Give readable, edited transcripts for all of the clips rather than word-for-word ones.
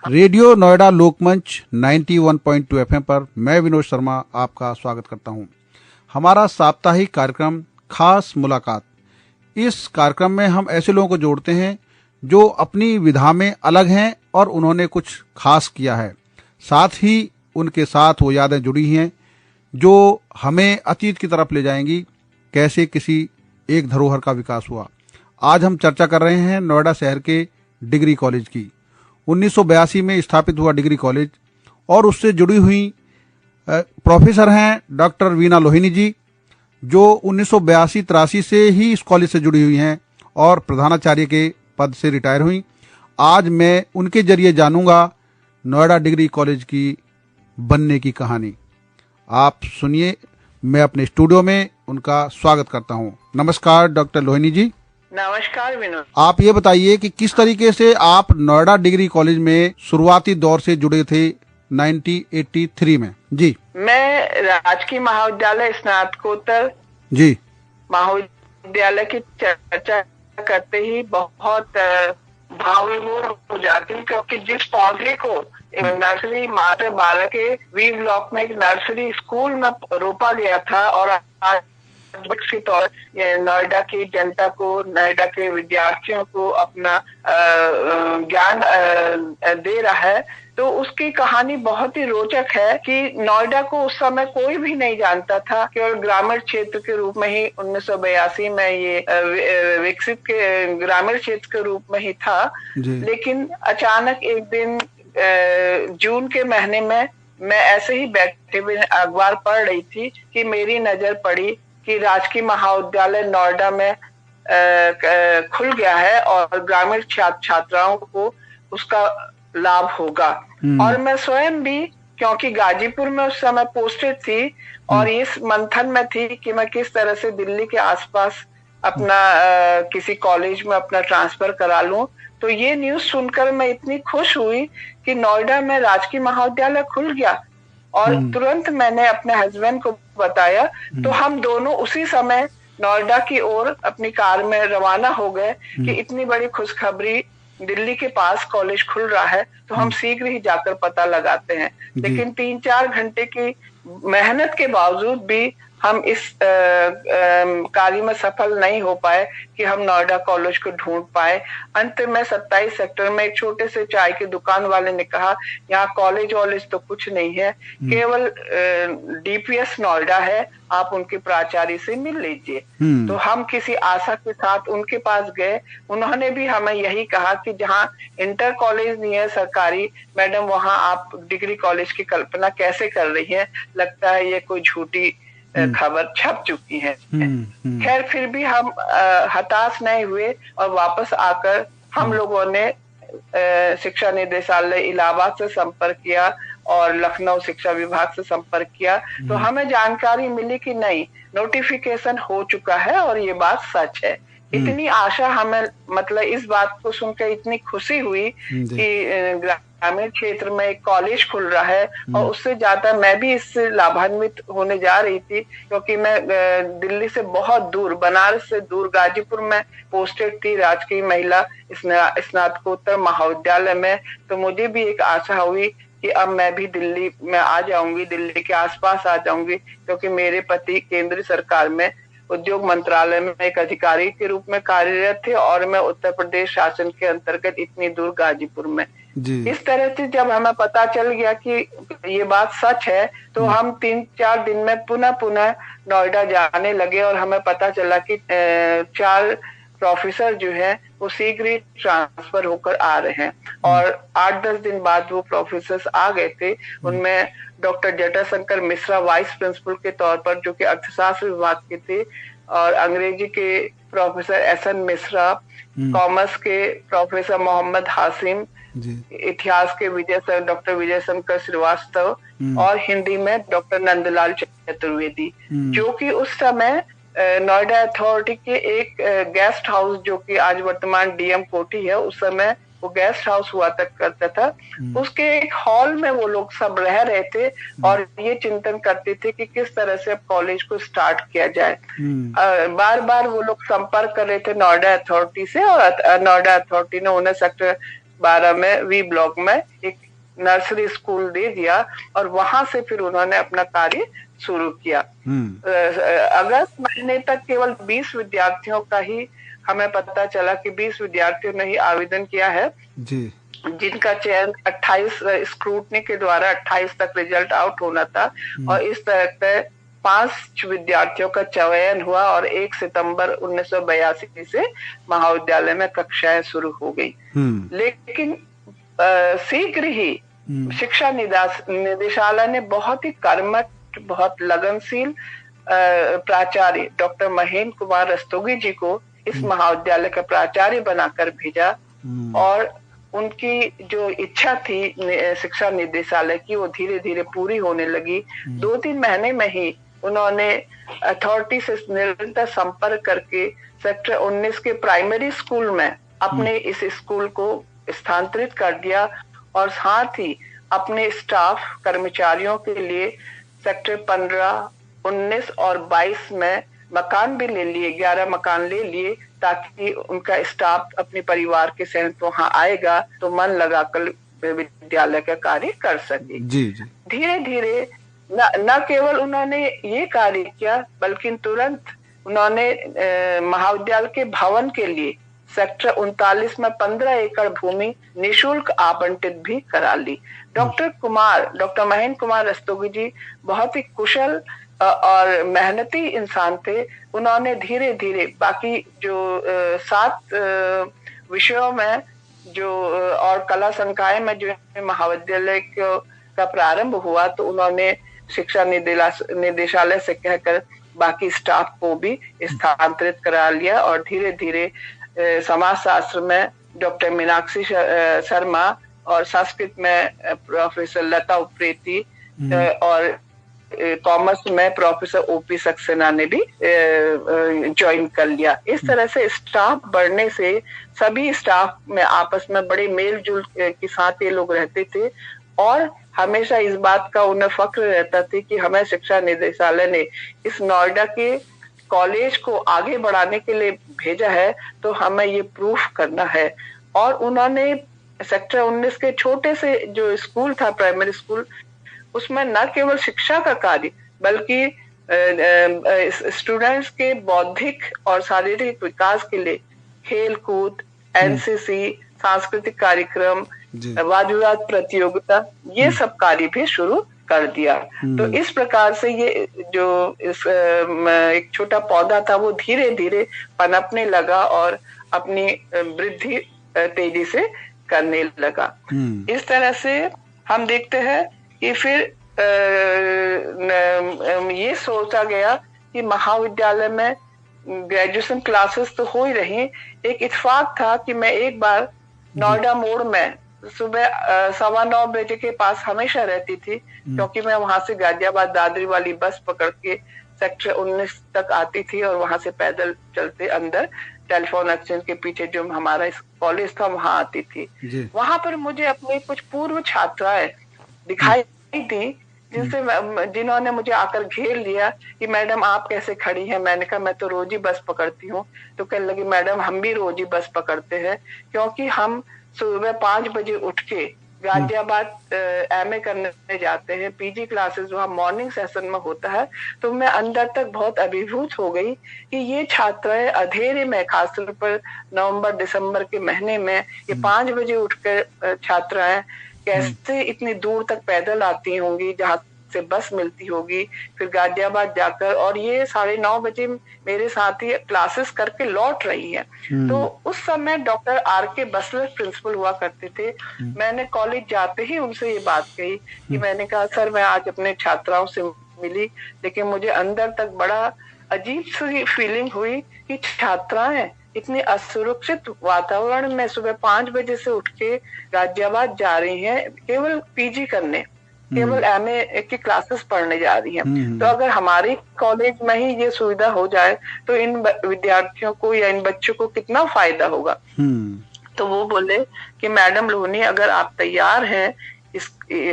Radio Noida लोकमंच 91.2 FM पर मैं विनोद शर्मा आपका स्वागत करता हूं। हमारा साप्ताहिक कार्यक्रम खास मुलाकात। इस कार्यक्रम में हम ऐसे लोगों को जोड़ते हैं जो अपनी विधा में अलग हैं और उन्होंने कुछ खास किया है। साथ ही उनके साथ वो यादें जुड़ी हैं जो हमें अतीत की तरफ ले जाएंगी, कैसे किसी एक धरोहर का विकास हुआ। आज हम चर्चा कर रहे हैं नोएडा शहर के डिग्री कॉलेज की। 1982 में स्थापित हुआ डिग्री कॉलेज और उससे जुड़ी हुई प्रोफेसर हैं डॉक्टर वीना लोहिनी जी, जो 1982-83 से ही इस कॉलेज से जुड़ी हुई हैं और प्रधानाचार्य के पद से रिटायर हुई। आज मैं उनके जरिए जानूंगा नोएडा डिग्री कॉलेज की बनने की कहानी। आप सुनिए, मैं अपने स्टूडियो में उनका स्वागत करता हूं। नमस्कार डॉक्टर लोहिनी जी। नमस्कार विनोद। आप ये बताइए कि किस तरीके से आप नोएडा डिग्री कॉलेज में शुरुआती दौर से जुड़े थे 1983 में। जी, मैं राजकीय महाविद्यालय स्नातकोत्तर जी महाविद्यालय की चर्चा करते ही बहुत भावविभोर हो जाती हूँ, क्योंकि जिस पौधे को नर्सरी मात्र 12 के वी ब्लॉक में एक नर्सरी स्कूल में रोपा गया था और आज विकसित और नोएडा की जनता को, नोएडा के विद्यार्थियों को अपना ज्ञान दे रहा है, तो उसकी कहानी बहुत ही रोचक है कि नोएडा को उस समय कोई भी नहीं जानता था। केवल ग्रामीण क्षेत्र के रूप में ही 1982 में ये विकसित के ग्रामीण क्षेत्र के रूप में ही था। लेकिन अचानक एक दिन जून के महीने में मैं ऐसे ही बैठे हुए अखबार पढ़ रही थी कि मेरी नजर पड़ी कि राजकीय महाविद्यालय नोएडा में खुल गया है और ग्रामीण छात्राओं को उसका लाभ होगा। और मैं स्वयं भी, क्योंकि गाजीपुर में उस समय पोस्टेड थी और इस मंथन में थी कि मैं किस तरह से दिल्ली के आसपास अपना किसी कॉलेज में अपना ट्रांसफर करा लूं, तो ये न्यूज सुनकर मैं इतनी खुश हुई कि नोएडा में राजकीय महाविद्यालय खुल गया। और तुरंत मैंने अपने हस्बैंड को बताया, तो हम दोनों उसी समय नोएडा की ओर अपनी कार में रवाना हो गए कि इतनी बड़ी खुशखबरी, दिल्ली के पास कॉलेज खुल रहा है, तो हम शीघ्र ही जाकर पता लगाते हैं। लेकिन 3-4 घंटे की मेहनत के बावजूद भी हम इस कार्य में सफल नहीं हो पाए कि हम नोएडा कॉलेज को ढूंढ पाए। अंत में 27 सेक्टर में एक छोटे से चाय की दुकान वाले ने कहा, यहाँ कॉलेज वॉलेज तो कुछ नहीं है, केवल डीपीएस नोएडा है, आप उनके प्राचार्य से मिल लीजिए। तो हम किसी आशा के साथ उनके पास गए। उन्होंने भी हमें यही कहा कि जहाँ इंटर कॉलेज नहीं है सरकारी, मैडम वहाँ आप डिग्री कॉलेज की कल्पना कैसे कर रही हैं, लगता है ये कोई झूठी खबर छप चुकी है। खैर, फिर भी हम हताश नहीं हुए और वापस आकर हम लोगों ने शिक्षा निदेशालय इलाहाबाद से संपर्क किया और लखनऊ शिक्षा विभाग से संपर्क किया। तो हमें जानकारी मिली कि नहीं, नोटिफिकेशन हो चुका है और ये बात सच है। इतनी आशा हमें, मतलब इस बात को सुनकर इतनी खुशी हुई कि ग्रामीण क्षेत्र में एक कॉलेज खुल रहा है, और उससे ज्यादा मैं भी इससे लाभान्वित होने जा रही थी, क्योंकि मैं दिल्ली से बहुत दूर, बनारस से दूर गाजीपुर में पोस्टेड थी राजकीय महिला स्नातकोत्तर महाविद्यालय में। तो मुझे भी एक आशा हुई कि अब मैं भी दिल्ली में आ जाऊंगी, दिल्ली के आसपास आ जाऊंगी, क्योंकि मेरे पति केंद्र सरकार में उद्योग मंत्रालय में एक अधिकारी के रूप में कार्यरत थे और मैं उत्तर प्रदेश शासन के अंतर्गत इतनी दूर गाजीपुर में। इस तरह से जब हमें पता चल गया कि ये बात सच है, तो हम 3-4 दिन में पुनः नोएडा जाने लगे और हमें पता चला कि 4 प्रोफेसर जो है वो शीघ्र ही ट्रांसफर होकर आ रहे हैं। और 8-10 दिन बाद वो प्रोफेसर आ गए थे। उनमें doctor Jatashankar Mishra vice principal के तौर पर, जो कि अर्थशास्त्र विभाग के थे, और अंग्रेजी के प्रोफेसर एस.एन. मिश्रा, कॉमर्स के प्रोफेसर मोहम्मद हासिम, इतिहास के डॉक्टर विजय शंकर श्रीवास्तव और हिंदी में डॉक्टर नंदलाल चतुर्वेदी, जो कि उस समय नोएडा अथॉरिटी के एक गेस्ट हाउस, जो कि आज वर्तमान डीएम कोठी है, उस समय वो गेस्ट हाउस हुआ तक करता था, उसके एक हॉल में वो लोग सब रह रहे थे और ये चिंतन करते थे कि किस तरह से अब कॉलेज को स्टार्ट किया जाए। बार बार वो लोग संपर्क कर रहे थे नोएडा अथॉरिटी से, और नोएडा अथॉरिटी ने उन्हें सेक्टर 12 में वी ब्लॉक में एक नर्सरी स्कूल दे दिया और वहां से फिर उन्होंने अपना कार्य शुरू किया। अगस्त महीने तक केवल 20 विद्यार्थियों का ही हमें पता चला कि 20 विद्यार्थियों ने ही आवेदन किया है जी। जिनका चयन 28 स्क्रूटनी के द्वारा 28 तक रिजल्ट आउट होना था और इस तरह से 5 विद्यार्थियों का चयन हुआ और 1 सितंबर 1982 से महाविद्यालय में कक्षाएं शुरू हो गई। लेकिन शीघ्र ही शिक्षा निदेशालय ने बहुत ही कर्मठ, बहुत लगनशील प्राचार्य डॉक्टर महेंद्र कुमार रस्तोगी जी को इस महाविद्यालय का प्राचार्य बनाकर भेजा और उनकी जो इच्छा थी शिक्षा निदेशालय की वो धीरे धीरे पूरी होने लगी। 2-3 महीने में ही उन्होंने अथॉरिटी से निरंतर संपर्क करके सेक्टर 19 के प्राइमरी स्कूल में अपने इस स्कूल को स्थानांतरित कर दिया और साथ ही अपने स्टाफ कर्मचारियों के लिए सेक्टर 15, 19 और 22 में मकान भी ले लिए, 11 मकान ले लिए ताकि उनका स्टाफ अपने परिवार के सहित वहां आएगा तो मन लगाकर विद्यालय का कार्य कर सके। जी जी। धीरे धीरे न केवल उन्होंने ये कार्य किया बल्कि तुरंत उन्होंने महाविद्यालय के भवन के लिए सेक्टर 39 में 15 एकड़ भूमि निशुल्क आवंटित भी करा ली। डॉक्टर महेंद्र कुमार रस्तोगी जी बहुत ही कुशल और मेहनती इंसान थे। उन्होंने धीरे धीरे बाकी जो 7 विषयों में जो और कला संकाय में जो महाविद्यालय का प्रारंभ हुआ तो उन्होंने शिक्षा निदेशालय से कहकर बाकी स्टाफ को भी स्थानांतरित करा लिया और धीरे धीरे समाज शास्त्र में डॉक्टर मीनाक्षी शर्मा और संस्कृत में प्रोफेसर लता उप्रेती और कॉमर्स में प्रोफेसर ओपी सक्सेना ने भी ज्वाइन कर लिया। इस तरह से स्टाफ बढ़ने से सभी स्टाफ में आपस में बड़े मेल जुल के साथ ये लोग रहते थे और हमेशा इस बात का उन्हें फक्र रहता था कि हमें शिक्षा निदेशालय ने इस नोएडा के कॉलेज को आगे बढ़ाने के लिए भेजा है तो हमें ये प्रूफ करना है। और उन्होंने सेक्टर 19 के छोटे से जो स्कूल था प्राइमरी स्कूल उसमें न केवल शिक्षा का कार्य बल्कि स्टूडेंट्स के बौद्धिक और शारीरिक विकास के लिए खेल कूद, एनसीसी, सांस्कृतिक कार्यक्रम, वाद विवाद प्रतियोगिता ये सब कार्य भी शुरू कर दिया। तो इस प्रकार से ये जो एक छोटा पौधा था वो धीरे धीरे पनपने लगा और अपनी वृद्धि तेजी से करने लगा। इस तरह से हम देखते हैं कि फिर ये सोचा गया कि महाविद्यालय में ग्रेजुएशन क्लासेस तो हो ही रही, एक इत्तेफाक था कि मैं एक बार नोएडा मोड़ में सुबह 9:15 बजे के पास हमेशा रहती थी क्योंकि मैं वहां से गाजियाबाद दादरी वाली बस पकड़ के सेक्टर 19 तक आती थी और वहां से पैदल चलते अंदर टेलीफोन एक्सचेंज के पीछे जो हमारा कॉलेज था वहां आती थी। वहां पर मुझे अपने कुछ पूर्व छात्राएं दिखाई दी जिन्होंने मुझे आकर घेर लिया कि मैडम आप कैसे खड़ी हैं। मैंने कहा मैं तो रोज ही बस पकड़ती हूँ। तो कहने लगी मैडम हम भी रोज ही बस पकड़ते हैं क्योंकि हम सुबह 5 बजे उठ के गाजियाबाद एमए करने जाते हैं, पीजी क्लासेस वहाँ मॉर्निंग सेशन में होता है। तो मैं अंदर तक बहुत अभिभूत हो गई कि ये छात्राएं अंधेरे में, खासतौर पर नवंबर दिसंबर के महीने में ये 5 बजे उठकर छात्राएं कैसे इतनी दूर तक पैदल आती होंगी जहाँ से बस मिलती होगी, फिर गाजियाबाद जाकर, और ये 9:30 बजे मेरे साथ ही क्लासेस करके लौट रही है। तो उस समय डॉक्टर आर.के. बसलर प्रिंसिपल हुआ करते थे। मैंने कॉलेज जाते ही उनसे ये बात कही कि मैंने कहा सर मैं आज अपने छात्राओं से मिली लेकिन मुझे अंदर तक बड़ा अजीब सी फीलिंग हुई कि छात्राएं इतनी असुरक्षित वातावरण में सुबह 5 बजे से उठ के गाजियाबाद जा रही हैं केवल पीजी करने, केवल एमए की क्लासेस पढ़ने जा रही हैं। तो अगर हमारे कॉलेज में ही ये सुविधा हो जाए तो इन विद्यार्थियों को या इन बच्चों को कितना फायदा होगा। तो वो बोले कि मैडम लोहनी अगर आप तैयार हैं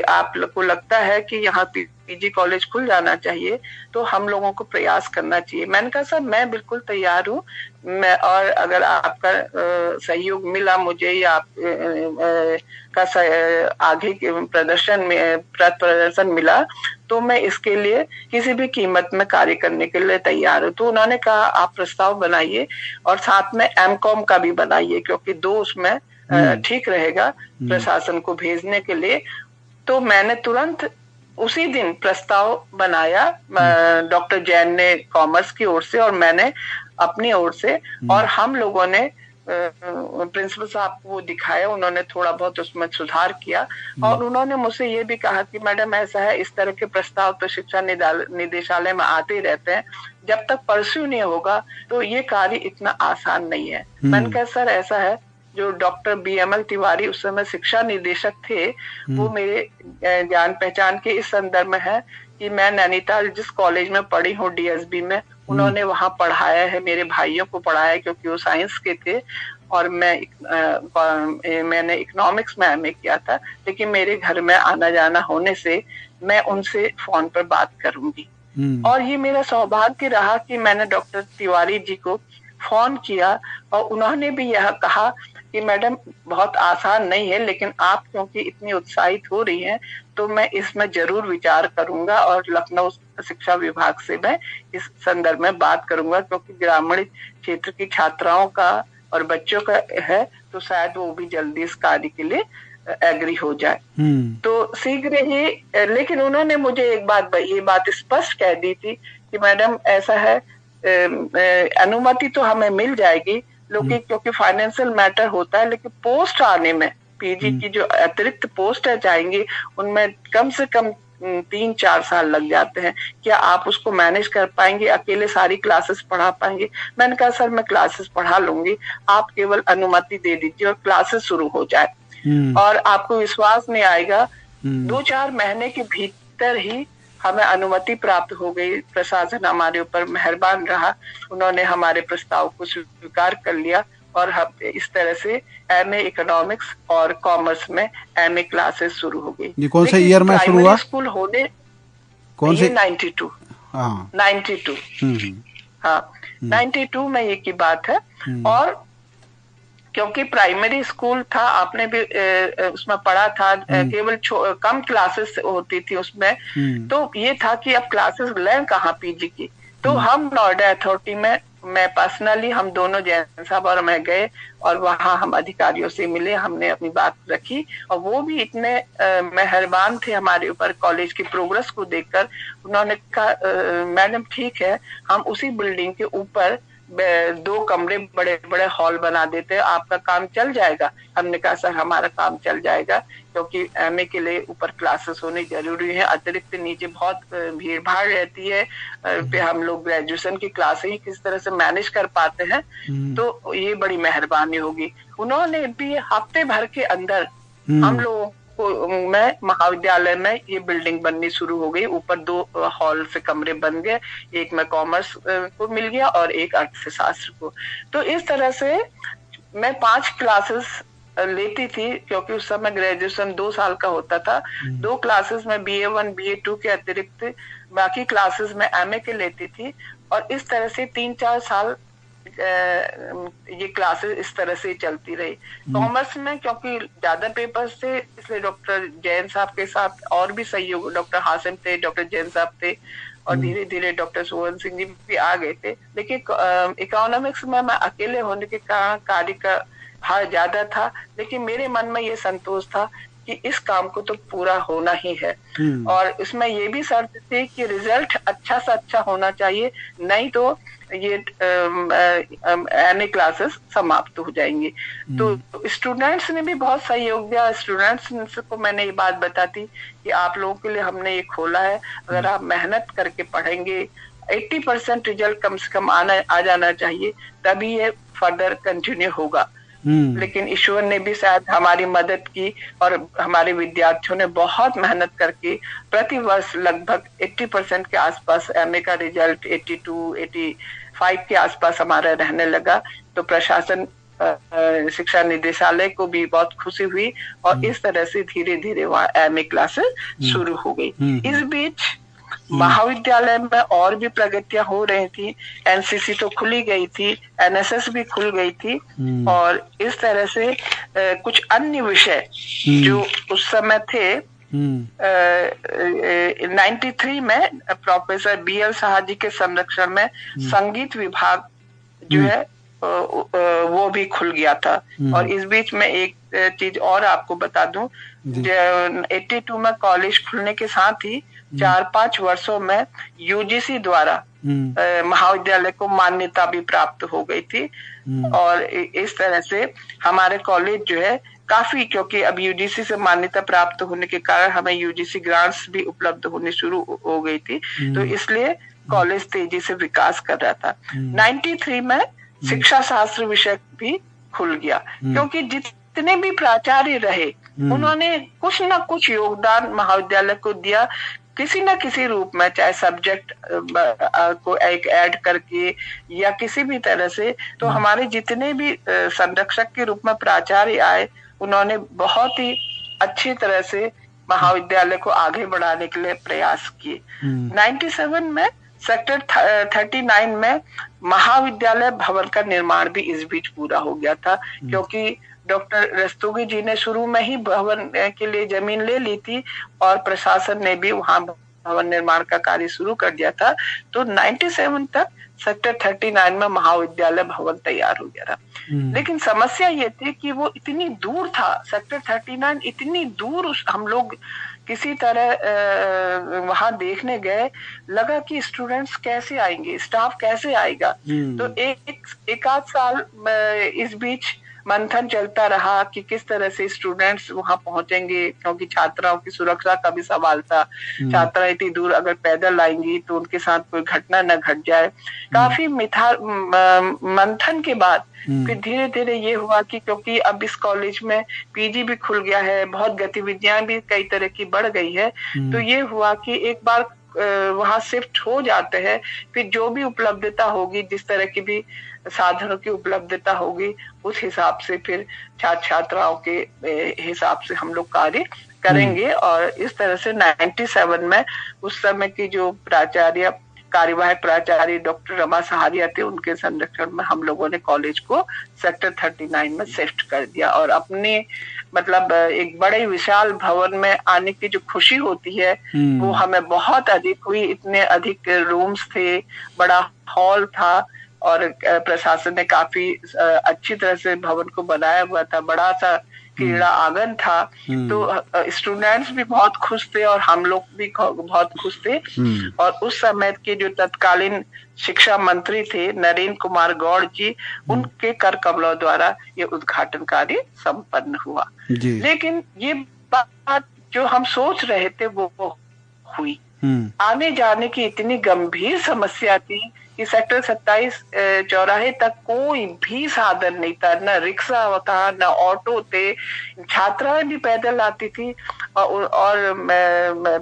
आप लोग को लगता है कि यहाँ पीजी कॉलेज खुल जाना चाहिए, तो हम लोगों को प्रयास करना चाहिए। मैंने कहा सर मैं बिल्कुल तैयार हूँ, मैं, और अगर आपका सहयोग मिला मुझे या आप का आगे के प्रदर्शन मिला, तो मैं इसके लिए किसी भी कीमत में कार्य करने के लिए तैयार हूँ। तो उन्होंने कहा आप प्रस्ताव बनाइए और साथ में एमकॉम का भी बनाइए, क्योंकि 2 उसमें ठीक रहेगा प्रशासन को भेजने के लिए। तो मैंने तुरंत उसी दिन प्रस्ताव बनाया, डॉक्टर जैन ने कॉमर्स की ओर से और मैंने अपनी ओर से, और हम लोगों ने प्रिंसिपल साहब को दिखाया, उन्होंने थोड़ा बहुत उसमें सुधार किया। और उन्होंने मुझसे ये भी कहा कि मैडम ऐसा है, इस तरह के प्रस्ताव तो शिक्षा निदेशालय में आते रहते हैं, जब तक परस्यू नहीं होगा तो ये कार्य इतना आसान नहीं है। मैंने कहा सर ऐसा है, जो डॉक्टर BML तिवारी उस समय शिक्षा निदेशक थे, वो मेरे जान पहचान के इस संदर्भ में है कि मैं नैनीताल जिस कॉलेज में पढ़ी हूँ DSB में, उन्होंने वहां पढ़ाया है, मेरे भाइयों को पढ़ाया है, क्योंकि वो साइंस के थे और मैंने इकोनॉमिक्स में MA किया था। लेकिन मेरे घर में आना जाना होने से मैं उनसे फोन पर बात करूंगी। और ये मेरा सौभाग्य रहा कि मैंने डॉक्टर तिवारी जी को फोन किया और उन्होंने भी यह कहा कि मैडम बहुत आसान नहीं है, लेकिन आप क्योंकि इतनी उत्साहित हो रही हैं, तो मैं इसमें जरूर विचार करूंगा और लखनऊ शिक्षा विभाग से मैं इस संदर्भ में बात करूंगा, क्योंकि ग्रामीण क्षेत्र की छात्राओं का और बच्चों का है, तो शायद वो भी जल्दी इस कार्य के लिए एग्री हो जाए। तो शीघ्र ही, लेकिन उन्होंने मुझे ये बात स्पष्ट कह दी थी कि मैडम ऐसा है, अनुमति तो हमें मिल जाएगी, क्योंकि फाइनेंशियल मैटर होता है, लेकिन पोस्ट आने में पीजी की जो अतिरिक्त पोस्ट जाएंगी उनमें कम से कम 3-4 साल लग जाते हैं। क्या आप उसको मैनेज कर पाएंगे, अकेले सारी क्लासेस पढ़ा पाएंगे? मैंने कहा सर मैं क्लासेस पढ़ा लूंगी, आप केवल अनुमति दे दीजिए और क्लासेस शुरू हो जाए। और आपको विश्वास नहीं आएगा, 2-4 महीने के भीतर ही हमें अनुमति प्राप्त हो गई। प्रशासन हमारे ऊपर मेहरबान रहा, उन्होंने हमारे प्रस्ताव को स्वीकार कर लिया और इस तरह से MA इकोनॉमिक्स और कॉमर्स में MA क्लासेस शुरू हो गई। ये कौन से ईयर में शुरू हुआ? स्कूल होने कौन से? 92। हाँ 92 में ये की बात है। और क्योंकि प्राइमरी स्कूल था, आपने भी उसमें पढ़ा था, केवल कम क्लासेस होती थी उसमें, तो ये था कि अब क्लासेस लें कहाँ पीजी की। तो हम नोएडा अथॉरिटी में, मैं पर्सनली, हम दोनों जैन साहब और मैं गए और वहां हम अधिकारियों से मिले, हमने अपनी बात रखी और वो भी इतने मेहरबान थे हमारे ऊपर कॉलेज की प्रोग्रेस को देखकर। उन्होंने कहा मैडम ठीक है, हम उसी बिल्डिंग के ऊपर 2 कमरे बड़े बड़े हॉल बना देते हैं, आपका काम चल जाएगा। हमने कहा सर हमारा काम चल जाएगा, क्योंकि MA के लिए ऊपर क्लासेस होनी जरूरी है, अतिरिक्त नीचे बहुत भीड़ भाड़ रहती है, पे हम लोग ग्रेजुएशन की क्लासें ही किस तरह से मैनेज कर पाते हैं, तो ये बड़ी मेहरबानी होगी। उन्होंने भी हफ्ते भर के अंदर हम लोगों में महाविद्यालय में ये बिल्डिंग बननी शुरू हो गई। ऊपर 2 हॉल से कमरे बन गए, एक में कॉमर्स को मिल गया और एक अर्थशास्त्र को। तो इस तरह से मैं 5 क्लासेस लेती थी, क्योंकि उस समय ग्रेजुएशन 2 साल का होता था। 2 क्लासेस में BA1 BA2 के अतिरिक्त बाकी क्लासेस में MA के लेती थी। और इस तरह से 3-4 साल ये क्लासेस इस तरह से चलती रही। कॉमर्स में क्योंकि ज्यादा पेपर्स थे, इसलिए डॉक्टर जैन साहब के साथ और भी सहयोग, डॉक्टर हासिम थे, डॉक्टर जैन साहब थे और धीरे धीरे डॉक्टर सुवर्ण सिंह जी भी आ गए थे। लेकिन इकोनॉमिक्स में मैं अकेले होने के कारण कार्य का भार ज्यादा था, लेकिन मेरे मन में ये संतोष था कि इस काम को तो पूरा होना ही है। और इसमें ये भी शर्त थी कि रिजल्ट अच्छा से अच्छा होना चाहिए, नहीं तो ये MA क्लासेस समाप्त हो जाएंगी। तो स्टूडेंट्स ने भी बहुत सहयोग दिया। स्टूडेंट्स को मैंने ये बात बताती कि आप लोगों के लिए हमने ये खोला है, अगर आप मेहनत करके पढ़ेंगे 80% रिजल्ट कम से कम आ जाना चाहिए, तभी ये फर्दर कंटिन्यू होगा। लेकिन ईश्वर ने भी शायद हमारी मदद की और हमारे विद्यार्थियों ने बहुत मेहनत करके प्रति वर्ष लगभग 80% के आसपास MA का रिजल्ट 82-85 के आसपास हमारा रहने लगा। तो प्रशासन शिक्षा निदेशालय को भी बहुत खुशी हुई और इस तरह से धीरे धीरे वहाँ एमए क्लासेस शुरू हो गई। इस बीच महाविद्यालय में और भी प्रगतियां हो रही थी। एनसीसी तो खुली गई थी, एनएसएस भी खुल गई थी और इस तरह से कुछ अन्य विषय जो उस समय थे 93 में प्रोफेसर बीएल साहा जी के संरक्षण में संगीत विभाग जो है वो भी खुल गया था। और इस बीच में एक चीज और आपको बता दूं, 82 में कॉलेज खुलने के साथ ही 4-5 वर्षों में यूजीसी द्वारा महाविद्यालय को मान्यता भी प्राप्त हो गई थी और इस तरह से हमारे कॉलेज जो है काफी, क्योंकि अब यूजीसी से मान्यता प्राप्त होने के कारण हमें यूजीसी ग्रांट्स भी उपलब्ध होने शुरू हो गई थी, तो इसलिए कॉलेज तेजी से विकास कर रहा था। 93 में शिक्षा शास्त्र विषय भी खुल गया, क्योंकि जितने भी प्राचार्य रहे उन्होंने कुछ ना कुछ योगदान महाविद्यालय को दिया, किसी न किसी रूप में, चाहे सब्जेक्ट को एक ऐड करके या किसी भी तरह से। तो हमारे जितने भी संरक्षक के रूप में प्राचार्य आए, उन्होंने बहुत ही अच्छी तरह से महाविद्यालय को आगे बढ़ाने के लिए प्रयास किए। 97 में सेक्टर 39 में महाविद्यालय भवन का निर्माण भी इस बीच पूरा हो गया था, क्योंकि डॉक्टर रस्तोगी जी ने शुरू में ही भवन के लिए जमीन ले ली थी और प्रशासन ने भी वहां भवन निर्माण का कार्य शुरू कर दिया था। तो 97 तक सेक्टर 39 में महाविद्यालय भवन तैयार हो गया था। लेकिन समस्या ये थी कि वो इतनी दूर था, सेक्टर 39 इतनी दूर, हम लोग किसी तरह वहां देखने गए, लगा कि स्टूडेंट्स कैसे आएंगे, स्टाफ कैसे आएगा। तो एक आध साल इस बीच मंथन चलता रहा कि किस तरह से स्टूडेंट्स वहां पहुंचेंगे, क्योंकि छात्राओं की सुरक्षा का भी सवाल था। छात्रा इतनी दूर अगर पैदल आएंगी तो उनके साथ कोई घटना न घट जाए। काफी मंथन के बाद फिर धीरे धीरे ये हुआ कि क्योंकि अब इस कॉलेज में पीजी भी खुल गया है, बहुत गतिविधियां भी कई तरह की बढ़ गई है, तो ये हुआ कि एक बार वहां शिफ्ट हो जाते हैं, फिर जो भी उपलब्धता होगी, जिस तरह की भी साधनों की उपलब्धता होगी, उस हिसाब से फिर छात्र छात्राओं के हिसाब से हम लोग कार्य करेंगे। और इस तरह से 97 में उस समय की जो प्राचार्य, कार्यवाहक प्राचार्य डॉक्टर रमा सहारिया थे, उनके संरक्षण में हम लोगों ने कॉलेज को सेक्टर 39 में शिफ्ट कर दिया। और अपने मतलब एक बड़े विशाल भवन में आने की जो खुशी होती है वो हमें बहुत अधिक हुई। इतने अधिक रूम्स थे, बड़ा हॉल था और प्रशासन ने काफी अच्छी तरह से भवन को बनाया हुआ था, बड़ा सा क्रीड़ा आंगन था। तो स्टूडेंट्स भी बहुत खुश थे और हम लोग भी बहुत खुश थे। और उस समय के जो तत्कालीन शिक्षा मंत्री थे नरेंद्र कुमार गौड़ जी, उनके कर कमलों द्वारा ये उद्घाटन कार्य संपन्न हुआ। लेकिन ये बात जो हम सोच रहे थे वो हुई। आने जाने की इतनी गंभीर समस्या थी कि सेक्टर 27 चौराहे तक कोई भी साधन नहीं था, न रिक्शा था, न ऑटो थे। छात्राएं भी पैदल आती थी और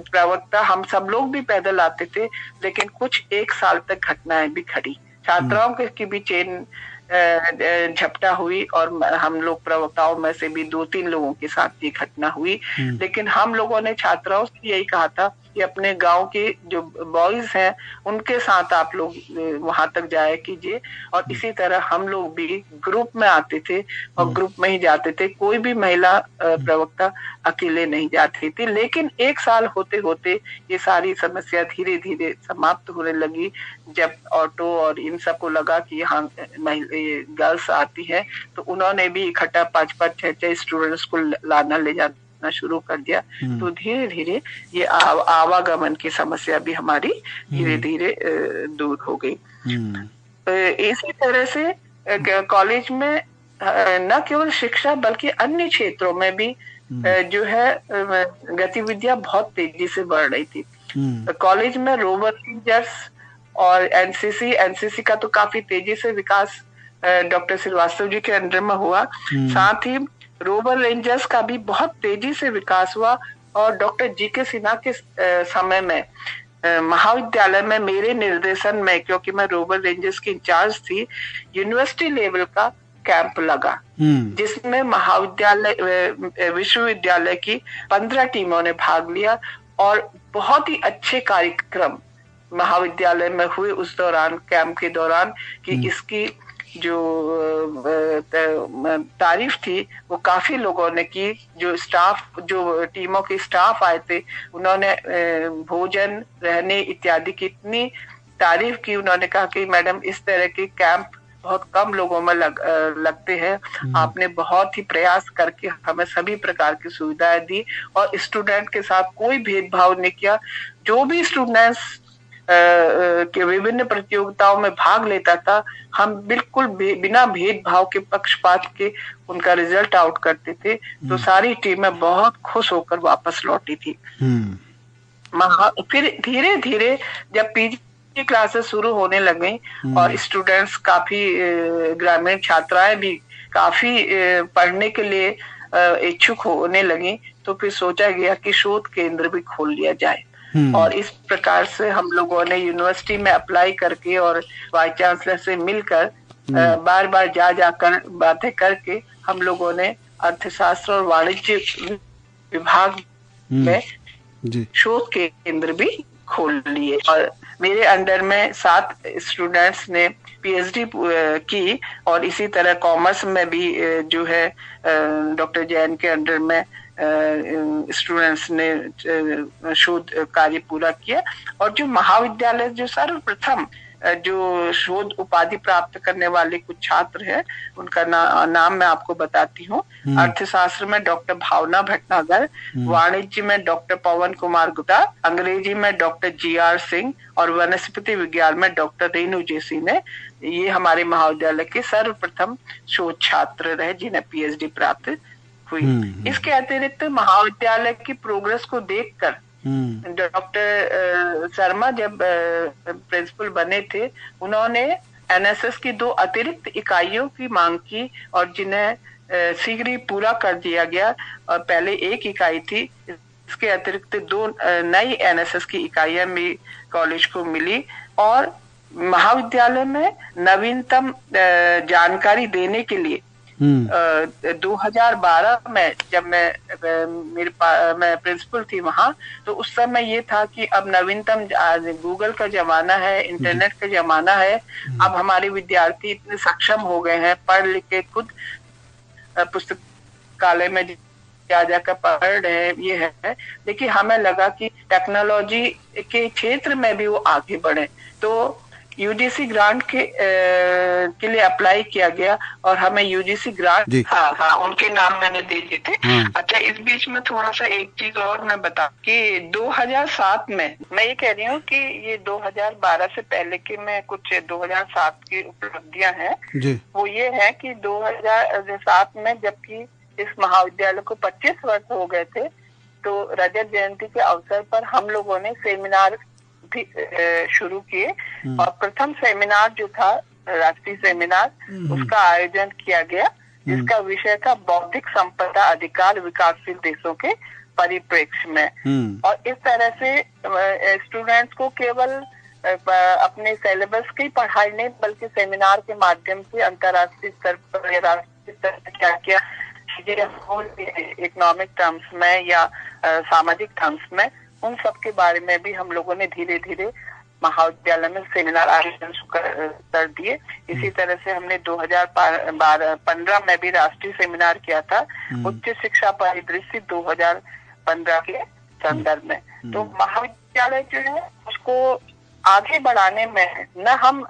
प्रवक्ता, हम सब लोग भी पैदल आते थे। लेकिन कुछ एक साल तक घटनाएं भी घटी, छात्राओं की भी चेन झपटा हुई और हम लोग प्रवक्ताओं में से भी 2-3 लोगों के साथ ये घटना हुई। लेकिन हम लोगों ने छात्राओं से यही कहा था कि अपने गांव के जो बॉयज हैं उनके साथ आप लोग वहां तक जाया कीजिए। और इसी तरह हम लोग भी ग्रुप में आते थे और ग्रुप में ही जाते थे, कोई भी महिला प्रवक्ता अकेले नहीं जाती थी। लेकिन एक साल होते होते ये सारी समस्या धीरे धीरे समाप्त होने लगी, जब ऑटो और इन सबको लगा कि यहाँ गर्ल्स आती है, तो उन्होंने भी इकट्ठा 5-5, 6-6 स्टूडेंट्स को लाना ले जाना शुरू कर दिया। तो धीरे धीरे ये आवागमन की समस्या भी हमारी धीरे धीरे दूर हो गई। इसी तरह से कॉलेज में न केवल शिक्षा बल्कि अन्य क्षेत्रों में भी जो है गतिविधियां बहुत तेजी से बढ़ रही थी। कॉलेज में रोवर रेंजर्स और एनसीसी का तो काफी तेजी से विकास डॉक्टर श्रीवास्तव जी के अंडर में हुआ। साथ ही रोवर रेंजर्स का भी बहुत तेजी से विकास हुआ। और डॉक्टर जीके सिन्हा के समय में महाविद्यालय में मेरे निर्देशन में, क्योंकि मैं रोवर रेंजर्स की इंचार्ज थी, यूनिवर्सिटी लेवल का कैंप लगा, जिसमें महाविद्यालय विश्वविद्यालय की 15 टीमों ने भाग लिया और बहुत ही अच्छे कार्यक्रम महाविद्यालय में हुए उस दौरान, कैंप के दौरान, कि इसकी जो तारीफ थी वो काफी लोगों ने की। जो स्टाफ, जो टीमों के स्टाफ आए थे, उन्होंने भोजन, रहने इत्यादि की इतनी तारीफ की। उन्होंने कहा कि मैडम, इस तरह के कैंप बहुत कम लोगों में लगते हैं, आपने बहुत ही प्रयास करके हमें सभी प्रकार की सुविधाएं दी और स्टूडेंट के साथ कोई भेदभाव नहीं किया। जो भी स्टूडेंट्स के विभिन्न प्रतियोगिताओं में भाग लेता था, हम बिल्कुल बिना भेदभाव के, पक्षपात के उनका रिजल्ट आउट करते थे। तो सारी टीमें बहुत खुश होकर वापस लौटी थी। फिर धीरे धीरे जब पीजी क्लासेस शुरू होने लगे और स्टूडेंट्स काफी, ग्रामीण छात्राएं भी काफी पढ़ने के लिए इच्छुक होने लगी, तो फिर सोचा गया कि शोध केंद्र भी खोल लिया जाए। और इस प्रकार से हम लोगों ने यूनिवर्सिटी में अप्लाई करके और वाइस चांसलर से मिलकर बार बार जाकर बातें करके हम लोगों ने अर्थशास्त्र और वाणिज्य विभाग में शोध केंद्र भी खोल लिए। और मेरे अंडर में 7 स्टूडेंट्स ने पीएचडी की और इसी तरह कॉमर्स में भी जो है डॉक्टर जैन के अंडर में स्टूडेंट्स ने शोध कार्य पूरा किया। और जो महाविद्यालय जो सर्वप्रथम जो शोध उपाधि प्राप्त करने वाले कुछ छात्र हैं, उनका नाम मैं आपको बताती हूँ। अर्थशास्त्र में डॉक्टर भावना भटनागर, वाणिज्य में डॉक्टर पवन कुमार गुप्ता, अंग्रेजी में डॉक्टर जीआर सिंह और वनस्पति विज्ञान में डॉक्टर रेणु जेसी ने, ये हमारे महाविद्यालय के सर्वप्रथम शोध छात्र रहे जिन्हें पीएचडी प्राप्त हुई। इसके अतिरिक्त महाविद्यालय की प्रोग्रेस को देखकर डॉक्टर शर्मा जब प्रिंसिपल बने थे, उन्होंने एनएसएस की 2 अतिरिक्त इकाइयों की मांग की और जिन्हें शीघ्र ही पूरा कर दिया गया। और पहले 1 इकाई थी, इसके अतिरिक्त 2 नई एनएसएस की इकाइयां भी कॉलेज को मिली। और महाविद्यालय में नवीनतम जानकारी देने के लिए 2012 में जब मैं प्रिंसिपल थी वहां, तो उस समय ये था कि अब नवीनतम गूगल का जमाना है, इंटरनेट का जमाना है। अब हमारे विद्यार्थी इतने सक्षम हो गए हैं, पढ़ लिख के खुद पुस्तकालय में जाकर पढ़ रहे हैं, ये है। देखिए, हमें लगा कि टेक्नोलॉजी के क्षेत्र में भी वो आगे बढ़े, तो यूजीसी ग्रांट के लिए अप्लाई किया गया और हमें यूजीसी ग्रांट, हाँ, उनके नाम मैंने दे दिए थे। अच्छा, इस बीच में थोड़ा सा एक चीज और मैं बता कि 2007 में, मैं ये कह रही हूँ कि ये 2012 से पहले की मैं कुछ 2007 की उपलब्धियां हैं, वो ये है कि 2007 में जबकि इस महाविद्यालय को 25 वर्ष हो गए थे, तो रजत जयंती के अवसर पर हम लोगों ने सेमिनार भी शुरू किए। और प्रथम सेमिनार जो था, राष्ट्रीय सेमिनार, उसका आयोजन किया गया, जिसका विषय था बौद्धिक संपदा अधिकार विकासशील देशों के परिप्रेक्ष्य में। और इस तरह से स्टूडेंट्स को केवल अपने सिलेबस की पढ़ाई नहीं, बल्कि सेमिनार के माध्यम से अंतर्राष्ट्रीय स्तर पर या राष्ट्रीय स्तर पर क्या क्या इकोनॉमिक टर्म्स में या सामाजिक टर्म्स में, उन सब के बारे में भी हम लोगों ने धीरे धीरे महाविद्यालय में सेमिनार आयोजन कर दिए। इसी तरह से हमने 2015 में भी राष्ट्रीय सेमिनार किया था, उच्च शिक्षा परिदृश्य 2015 के संदर्भ में। तो महाविद्यालय जो है उसको आगे बढ़ाने में न हम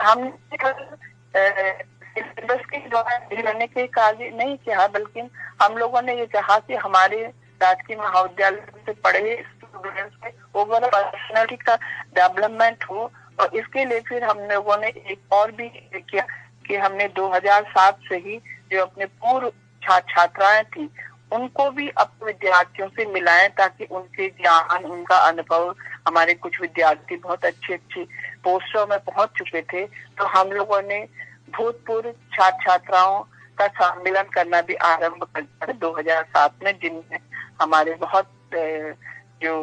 सिलेबस के द्वारा करने के कार्य नहीं किया, बल्कि हम लोगों ने ये कहा कि हमारे राजकीय महाविद्यालय से पढ़े स्टूडेंट्स के ओवरऑल पर्सनालिटी का डेवलपमेंट हो। और इसके लिए फिर हम लोगों ने एक और भी किया कि हमने 2007 से ही जो अपने पूर्व छात्राएं थी, उनको भी अपने विद्यार्थियों से मिलाएं, ताकि उनके ज्ञान, उनका अनुभव, हमारे कुछ विद्यार्थी बहुत अच्छी पोस्टों में पहुंच चुके थे, तो हम लोगों ने भूतपूर्व छात्राओं का सम्मेलन करना भी आरंभ कर दिया 2007 में, जिनमें हमारे बहुत जो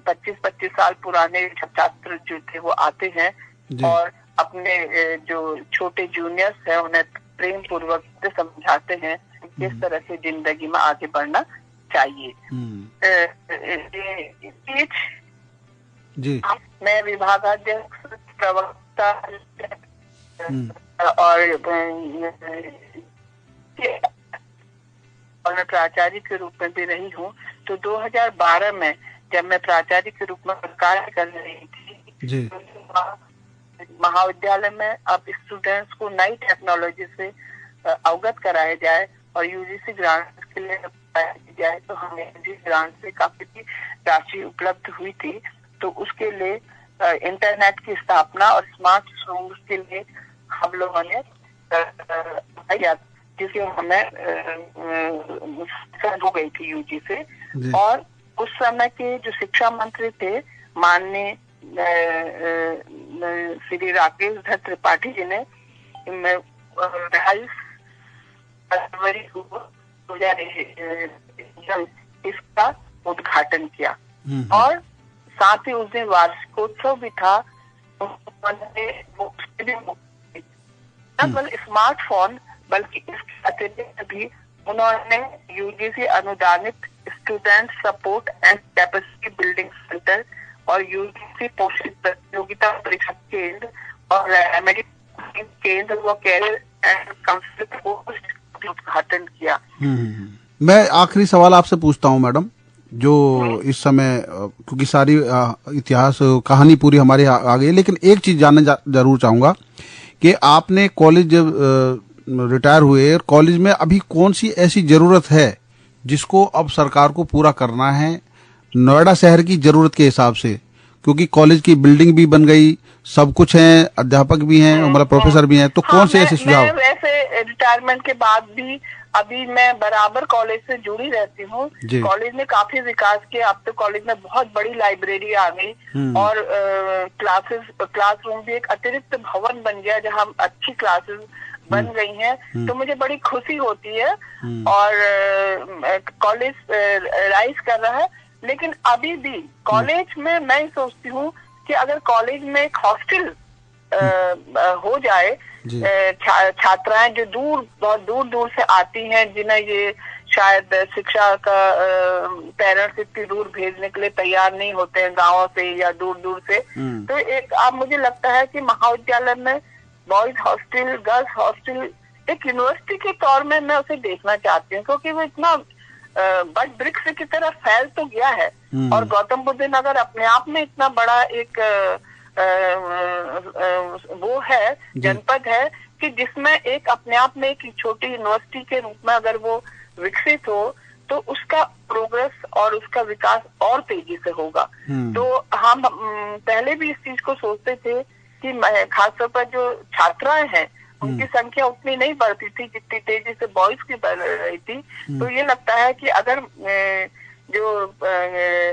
25-25 साल पुराने छात्र जो थे वो आते हैं और अपने जो छोटे जूनियर्स हैं उन्हें प्रेम पूर्वक से समझाते हैं किस तरह से जिंदगी में आगे बढ़ना चाहिए। जी। मैं विभागाध्यक्ष, प्रवक्ता और मैं प्राचार्य के रूप में भी रही हूँ। तो 2012 में जब मैं प्राचार्य के रूप में कार्य कर रही थी जी। महाविद्यालय में अब स्टूडेंट्स को नई टेक्नोलॉजी से अवगत कराया जाए और यूजीसी ग्रांट के लिए की जाए, तो हमें यूजीसी ग्रांट से काफी राशि उपलब्ध हुई थी। तो उसके लिए इंटरनेट की स्थापना और स्मार्ट रूम्स के लिए हम लोगों ने जिससे हमें हो गई थी यूजी से। और उस समय के जो शिक्षा मंत्री थे माननीय श्री राकेश धर त्रिपाठी जी ने 22 फरवरी को 2000 इसका उद्घाटन किया और साथ ही उस दिन वार्षिकोत्सव भी था। केवल स्मार्टफोन बल्कि इसके अतिरिक्त भी उन्होंने यूजीसी अनुदानित student support and capacity building centre और यूजीसी पोषित प्रतियोगिता परीक्षा केंद्र और रेमेडी केंद्र व कैरियर एंड काउंसलिंग पोस्ट का उद्घाटन किया। मैं आखिरी सवाल आपसे पूछता हूँ मैडम, जो इस समय क्योंकि सारी इतिहास कहानी पूरी हमारी आ गई, लेकिन एक चीज जानना जरूर चाहूंगा कि आपने कॉलेज जब रिटायर हुए, कॉलेज में अभी कौन सी ऐसी जरूरत है जिसको अब सरकार को पूरा करना है नोएडा शहर की जरूरत के हिसाब से? क्योंकि कॉलेज की बिल्डिंग भी बन गई, सब कुछ है, अध्यापक भी हैं, मतलब प्रोफेसर भी हैं, तो कौन से ऐसे सुझाव? वैसे रिटायरमेंट के बाद भी अभी मैं बराबर कॉलेज से जुड़ी रहती हूँ। कॉलेज ने काफी विकास किया। अब तो कॉलेज में बहुत बड़ी लाइब्रेरी आ गई और क्लासरूम भी एक अतिरिक्त भवन बन गया जहाँ अच्छी क्लासेस बन गई हैं। तो मुझे बड़ी खुशी होती है और कॉलेज राइज कर रहा है। लेकिन अभी भी कॉलेज में मैं सोचती हूँ कि अगर कॉलेज में एक हॉस्टल हो जाए, छात्राएं जो बहुत दूर दूर से आती हैं, जिन्हें ये शायद शिक्षा का पेरेंट्स इतनी दूर भेजने के लिए तैयार नहीं होते हैं गांवों से या दूर दूर से, तो एक अब मुझे लगता है कि महाविद्यालय में बॉयज हॉस्टल, गर्ल्स हॉस्टल एक यूनिवर्सिटी के तौर में मैं उसे देखना चाहती हूँ, क्योंकि वो इतना बड़ वृक्ष की तरह फैल तो गया है और गौतम बुद्ध नगर अपने आप में इतना बड़ा एक वो है, जनपद है कि जिसमें एक अपने आप में एक छोटी यूनिवर्सिटी के रूप में अगर वो विकसित हो तो उसका प्रोग्रेस और उसका विकास और तेजी से होगा। तो हम पहले भी इस चीज को सोचते थे कि खासतौर पर जो छात्राएं हैं उनकी संख्या उतनी नहीं बढ़ती थी जितनी तेजी से बॉयज की बढ़ रही थी। तो ये लगता है कि अगर जो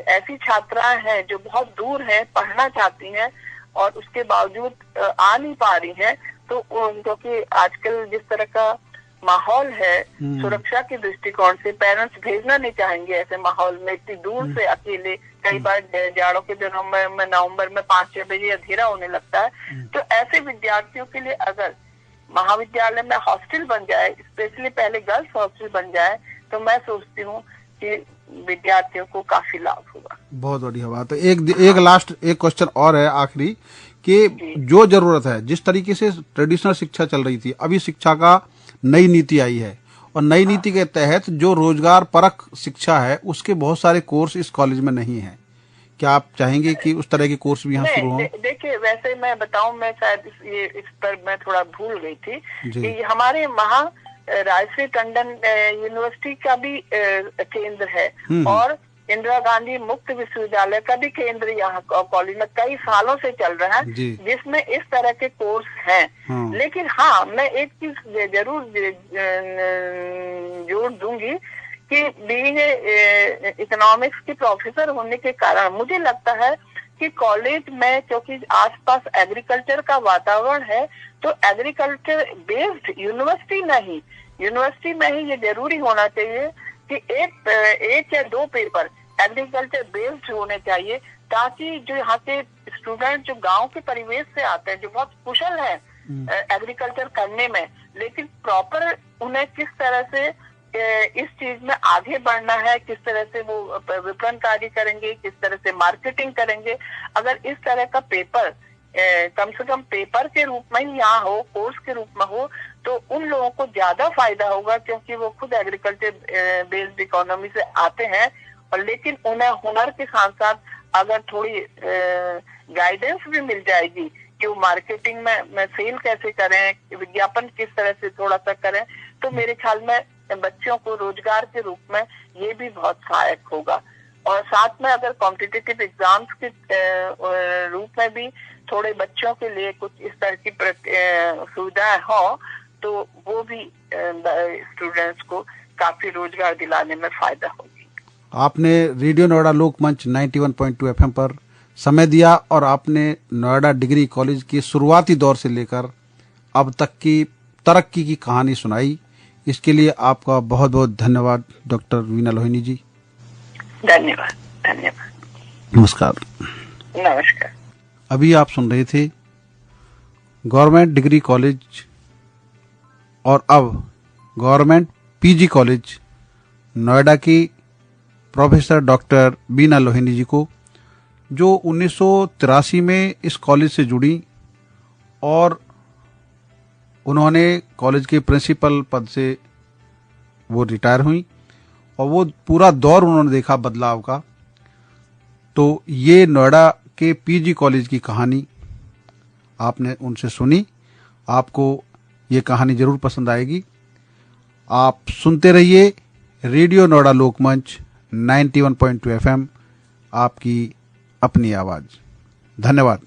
ऐसी छात्राएं हैं जो बहुत दूर हैं, पढ़ना चाहती हैं और उसके बावजूद आ नहीं पा रही हैं, तो क्योंकि आजकल जिस तरह का माहौल है सुरक्षा के दृष्टिकोण से पेरेंट्स भेजना नहीं चाहेंगे ऐसे माहौल में इतनी दूर से अकेले। कई बार जाड़ों के दिनों में नवंबर में 5-6 बजे अंधेरा होने लगता है। तो ऐसे विद्यार्थियों के लिए अगर महाविद्यालय में हॉस्टल बन जाए, स्पेशली पहले गर्ल्स हॉस्टल बन जाए, तो मैं सोचती हूँ कि विद्यार्थियों को काफी लाभ होगा। बहुत बढ़िया बात है। एक लास्ट एक क्वेश्चन और है आखिरी, कि जो जरूरत है, जिस तरीके से ट्रेडिशनल शिक्षा चल रही थी, अभी शिक्षा का नई नीति आई है और नई नीति के तहत जो रोजगार परक शिक्षा है उसके बहुत सारे कोर्स इस कॉलेज में नहीं है। क्या आप चाहेंगे कि उस तरह के कोर्स भी यहाँ शुरू हों? देखिए, वैसे मैं बताऊं, मैं शायद इस पर मैं थोड़ा भूल गई थी कि हमारे वहाँ राजश्री टंडन यूनिवर्सिटी का भी केंद्र है और इंदिरा गांधी मुक्त विश्वविद्यालय का भी केंद्र यहाँ कॉलेज में कई सालों से चल रहा है, जिसमें इस तरह के कोर्स हैं। लेकिन हाँ, मैं एक चीज जरूर जोड़ दूंगी कि बीइंग इकोनॉमिक्स की प्रोफेसर होने के कारण मुझे लगता है कि कॉलेज में, क्योंकि आसपास एग्रीकल्चर का वातावरण है, तो एग्रीकल्चर बेस्ड यूनिवर्सिटी में ही ये जरूरी होना चाहिए कि एक या दो पेपर एग्रीकल्चर बेस्ड होने चाहिए, ताकि जो यहाँ के स्टूडेंट जो गांव के परिवेश से आते हैं, जो बहुत कुशल हैं, एग्रीकल्चर करने में, लेकिन प्रॉपर उन्हें किस तरह से इस चीज में आगे बढ़ना है, किस तरह से वो विपणन कार्य करेंगे, किस तरह से मार्केटिंग करेंगे। अगर इस तरह का पेपर कम से कम पेपर के रूप में ही यहाँ हो, कोर्स के रूप में हो, तो उन लोगों को ज्यादा फायदा होगा, क्योंकि वो खुद एग्रीकल्चर बेस्ड इकोनॉमी से आते हैं। और लेकिन उन्हें हुनर के साथ साथ अगर थोड़ी गाइडेंस भी मिल जाएगी कि वो मार्केटिंग में सेल कैसे करें, विज्ञापन किस तरह से थोड़ा सा करें, तो मेरे ख्याल में बच्चों को रोजगार के रूप में ये भी बहुत सहायक होगा। और साथ में अगर कॉम्पिटिटिव एग्जाम्स के रूप में भी थोड़े बच्चों के लिए कुछ इस तरह की सुविधाएं हो, तो वो भी स्टूडेंट्स को काफी रोजगार दिलाने में फायदा होगी। आपने रेडियो नोएडा लोकमंच 91.2 एफएम पर समय दिया और आपने नोएडा डिग्री कॉलेज के शुरुआती दौर से लेकर अब तक की तरक्की की कहानी सुनाई। इसके लिए आपका बहुत बहुत धन्यवाद डॉक्टर वीना लोहिनी जी। धन्यवाद। धन्यवाद। नमस्कार। नमस्कार। अभी आप सुन रहे थे गवर्नमेंट डिग्री कॉलेज और अब गवर्नमेंट पीजी कॉलेज नोएडा की प्रोफेसर डॉक्टर वीना लोहिनी जी को, जो 1983 में इस कॉलेज से जुड़ी और उन्होंने कॉलेज के प्रिंसिपल पद से वो रिटायर हुई और वो पूरा दौर उन्होंने देखा बदलाव का। तो ये नोएडा के पीजी कॉलेज की कहानी आपने उनसे सुनी। आपको ये कहानी जरूर पसंद आएगी। आप सुनते रहिए रेडियो नोएडा लोकमंच 91.2 एफएम, आपकी अपनी आवाज। धन्यवाद।